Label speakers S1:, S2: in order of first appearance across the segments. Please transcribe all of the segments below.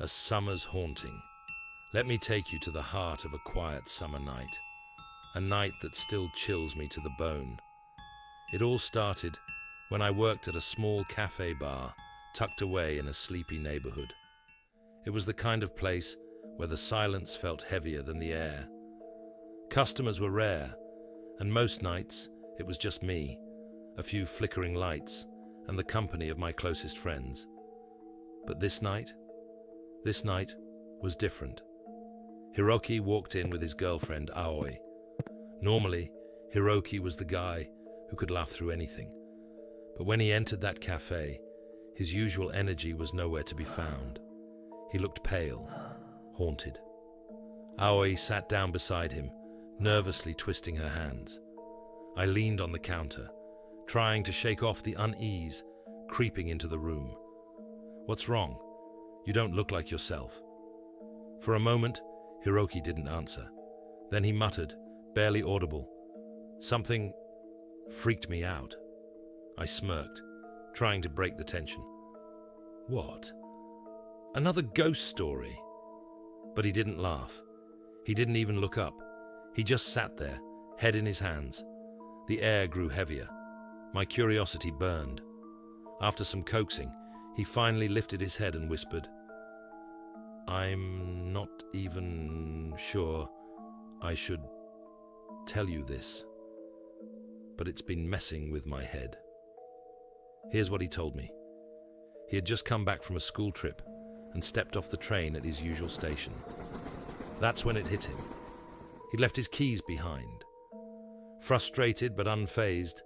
S1: A summer's haunting. Let me take you to the heart of a quiet summer night. A night that still chills me to the bone. It all started when I worked at a small cafe-bar tucked away in a sleepy neighborhood. It was the kind of place where the silence felt heavier than the air. Customers were rare, and most nights it was just me, a few flickering lights, and the company of my closest friends. But this night was different. Hiroki walked in with his girlfriend, Aoi. Normally, Hiroki was the guy who could laugh through anything. But when he entered that cafe, his usual energy was nowhere to be found. He looked pale, haunted. Aoi sat down beside him, nervously twisting her hands. I leaned on the counter, trying to shake off the unease creeping into the room. "What's wrong? You don't look like yourself." For a moment, Hiroki didn't answer. Then he muttered, barely audible, "Something freaked me out." I smirked, trying to break the tension. "What? Another ghost story?" But he didn't laugh. He didn't even look up. He just sat there, head in his hands. The air grew heavier. My curiosity burned. After some coaxing, he finally lifted his head and whispered, "I'm not even sure I should tell you this, but it's been messing with my head." Here's what he told me. He had just come back from a school trip and stepped off the train at his usual station. That's when it hit him. He'd left his keys behind. Frustrated but unfazed,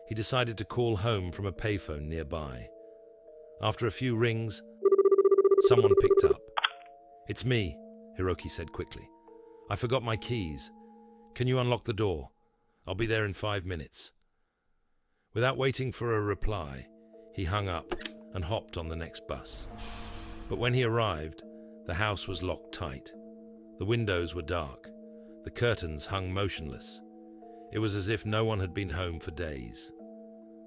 S1: he decided to call home from a payphone nearby. After a few rings, someone picked up. "It's me," Hiroki said quickly. "I forgot my keys. Can you unlock the door? I'll be there in 5 minutes." Without waiting for a reply, he hung up and hopped on the next bus. But when he arrived, the house was locked tight. The windows were dark. The curtains hung motionless. It was as if no one had been home for days.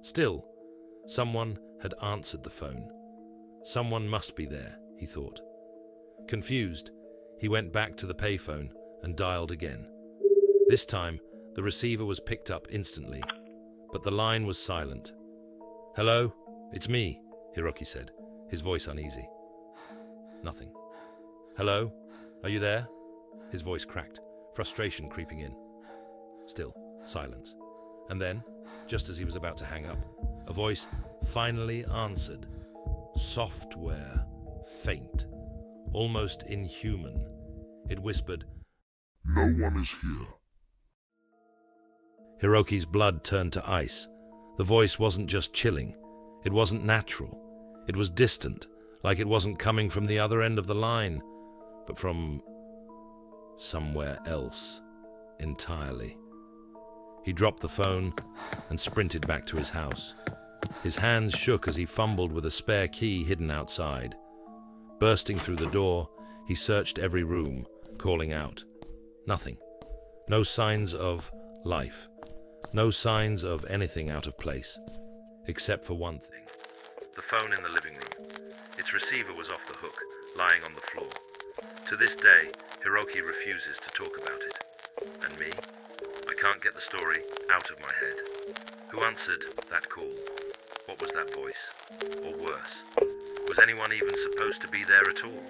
S1: Still, someone had answered the phone. Someone must be there, he thought. Confused, he went back to the payphone and dialed again. This time, the receiver was picked up instantly, but the line was silent. "Hello, it's me," Hiroki said, his voice uneasy. Nothing. "Hello, are you there?" His voice cracked, frustration creeping in. Still, silence. And then, just as he was about to hang up, a voice finally answered. Software, faint, almost inhuman. It whispered,
S2: "No one is here."
S1: Hiroki's blood turned to ice. The voice wasn't just chilling. It wasn't natural. It was distant, like it wasn't coming from the other end of the line, but from somewhere else entirely. He dropped the phone and sprinted back to his house. His hands shook as he fumbled with a spare key hidden outside. Bursting through the door, he searched every room, calling out. Nothing. No signs of life. No signs of anything out of place. Except for one thing. The phone in the living room. Its receiver was off the hook, lying on the floor. To this day, Hiroki refuses to talk about it. And me? I can't get the story out of my head. Who answered that call? What was that voice? Or worse, was anyone even supposed to be there at all?